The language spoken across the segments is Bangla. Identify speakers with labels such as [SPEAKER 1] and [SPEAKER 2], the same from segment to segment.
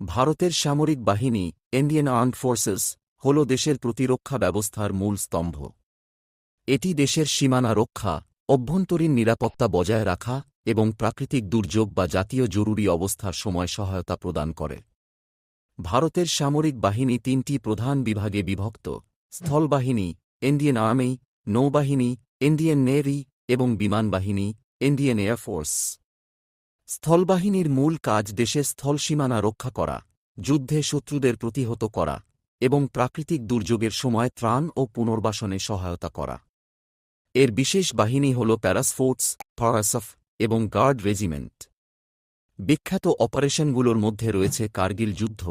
[SPEAKER 1] ভারতের সামরিক বাহিনী ইন্ডিয়ান আর্মড ফোর্সেস হল দেশের প্রতিরক্ষা ব্যবস্থার মূল স্তম্ভ। এটি দেশের সীমানা রক্ষা, অভ্যন্তরীণ নিরাপত্তা বজায় রাখা এবং প্রাকৃতিক দুর্যোগ বা জাতীয় জরুরি অবস্থার সময় সহায়তা প্রদান করে। ভারতের সামরিক বাহিনী তিনটি প্রধান বিভাগে বিভক্ত: স্থলবাহিনী ইন্ডিয়ান আর্মি, নৌবাহিনী ইন্ডিয়ান নেভি এবং বিমান বাহিনী ইন্ডিয়ান এয়ারফোর্স। স্থলবাহিনীর মূল কাজ দেশের স্থলসীমানা রক্ষা করা, যুদ্ধে শত্রুদের প্রতিহত করা এবং প্রাকৃতিক দুর্যোগের সময় ত্রাণ ও পুনর্বাসনে সহায়তা করা। এর বিশেষ বাহিনী হল প্যারাসফোর্স, ফরাসফ এবং গার্ড রেজিমেন্ট। বিখ্যাত অপারেশনগুলোর মধ্যে রয়েছে কার্গিল যুদ্ধ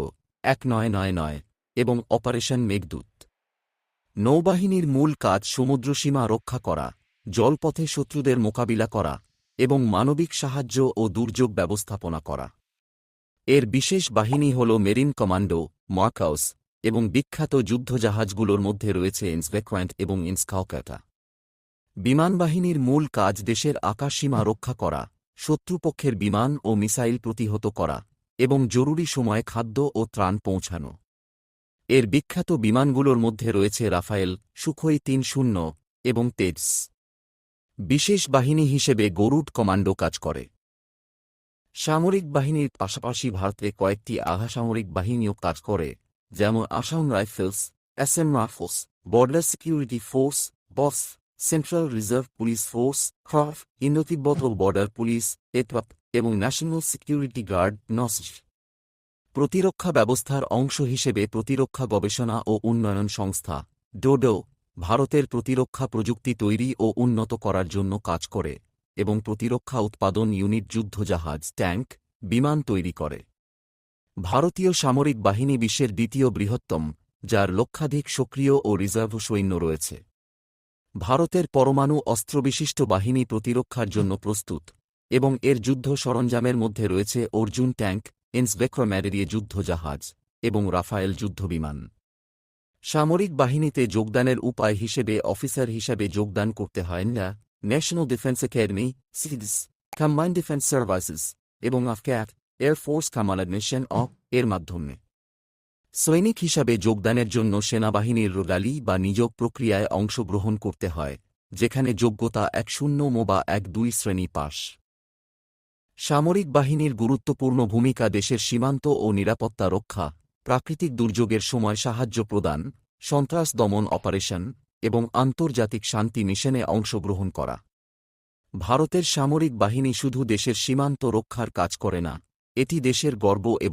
[SPEAKER 1] 1999 এবং অপারেশন মেঘদূত। নৌবাহিনীর মূল কাজ সমুদ্রসীমা রক্ষা করা, জলপথে শত্রুদের মোকাবিলা করা এবং মানবিক সাহায্য ও দুর্যোগ ব্যবস্থাপনা করা। এর বিশেষ বাহিনী হল মেরিন কমান্ডো, মার্কাউস এবং বিখ্যাত যুদ্ধজাহাজগুলোর মধ্যে রয়েছে ইন্সভেক্রান্ট এবং ইন্সকাউকাটা। বিমান বাহিনীর মূল কাজ দেশের আকাশসীমা রক্ষা করা, শত্রুপক্ষের বিমান ও মিসাইল প্রতিহত করা এবং জরুরি সময়ে খাদ্য ও ত্রাণ পৌঁছানো। এর বিখ্যাত বিমানগুলোর মধ্যে রয়েছে রাফায়েল, সুখোই 30 এবং তেজস। বিশেষ বাহিনী হিসেবে গরুড কমান্ডো কাজ করে। সামরিক বাহিনীর পাশাপাশি ভারতে কয়েকটি আধাসামরিক বাহিনীও কাজ করে, যেমন Assam rifles, Assam rifles, border security force, বস, সেন্ট্রাল রিজার্ভ পুলিশ ফোর্স, ক্রফ, ইন্দো-তিব্বত বর্ডার পুলিশ, এটওয়াপ এবং ন্যাশনাল সিকিউরিটি গার্ড নসজ। প্রতিরক্ষা ব্যবস্থার অংশ হিসেবে প্রতিরক্ষা গবেষণা ও উন্নয়ন সংস্থা ডোডো ভারতের প্রতিরক্ষা প্রযুক্তি তৈরি ও উন্নত করার জন্য কাজ করে এবং প্রতিরক্ষা উৎপাদন ইউনিট যুদ্ধজাহাজ, ট্যাঙ্ক, বিমান তৈরি করে। ভারতীয় সামরিক বাহিনী বিশ্বের দ্বিতীয় বৃহত্তম, যার লক্ষাধিক সক্রিয় ও রিজার্ভ সৈন্য রয়েছে। ভারতের পরমাণু অস্ত্রবিশিষ্ট বাহিনী প্রতিরক্ষার জন্য প্রস্তুত এবং এর যুদ্ধ সরঞ্জামের মধ্যে রয়েছে অর্জুন ট্যাঙ্ক, ইন্সভেক্রম্যারিয়ে যুদ্ধজাহাজ এবং রাফায়েল যুদ্ধবিমান। সামরিক বাহিনীতে যোগদানের উপায় হিসেবে অফিসার হিসাবে যোগদান করতে হয় national defence academy, সিডিস, combined defence services এবং আফক্যাট এয়ারফোর্স কমান্ডেশন এর মাধ্যমে। সৈনিক হিসাবে যোগদানের জন্য সেনাবাহিনীর রোগালি বা নিযোগ প্রক্রিয়ায় অংশগ্রহণ করতে হয়, যেখানে যোগ্যতা 1-0 বা 1-2 শ্রেণী পাস। সামরিক বাহিনীর গুরুত্বপূর্ণ ভূমিকা দেশের সীমান্ত ও নিরাপত্তা রক্ষা, প্রাকৃতিক দুর্যোগের সময় সাহায্য প্রদান, সন্ত্রাস দমন অপারেশন এবং আন্তর্জাতিক শান্তি মিশনে অংশগ্রহণ করা। ভারতের সামরিক বাহিনী শুধু দেশের সীমান্ত রক্ষার কাজ করে না, এটি দেশের গর্ব এবং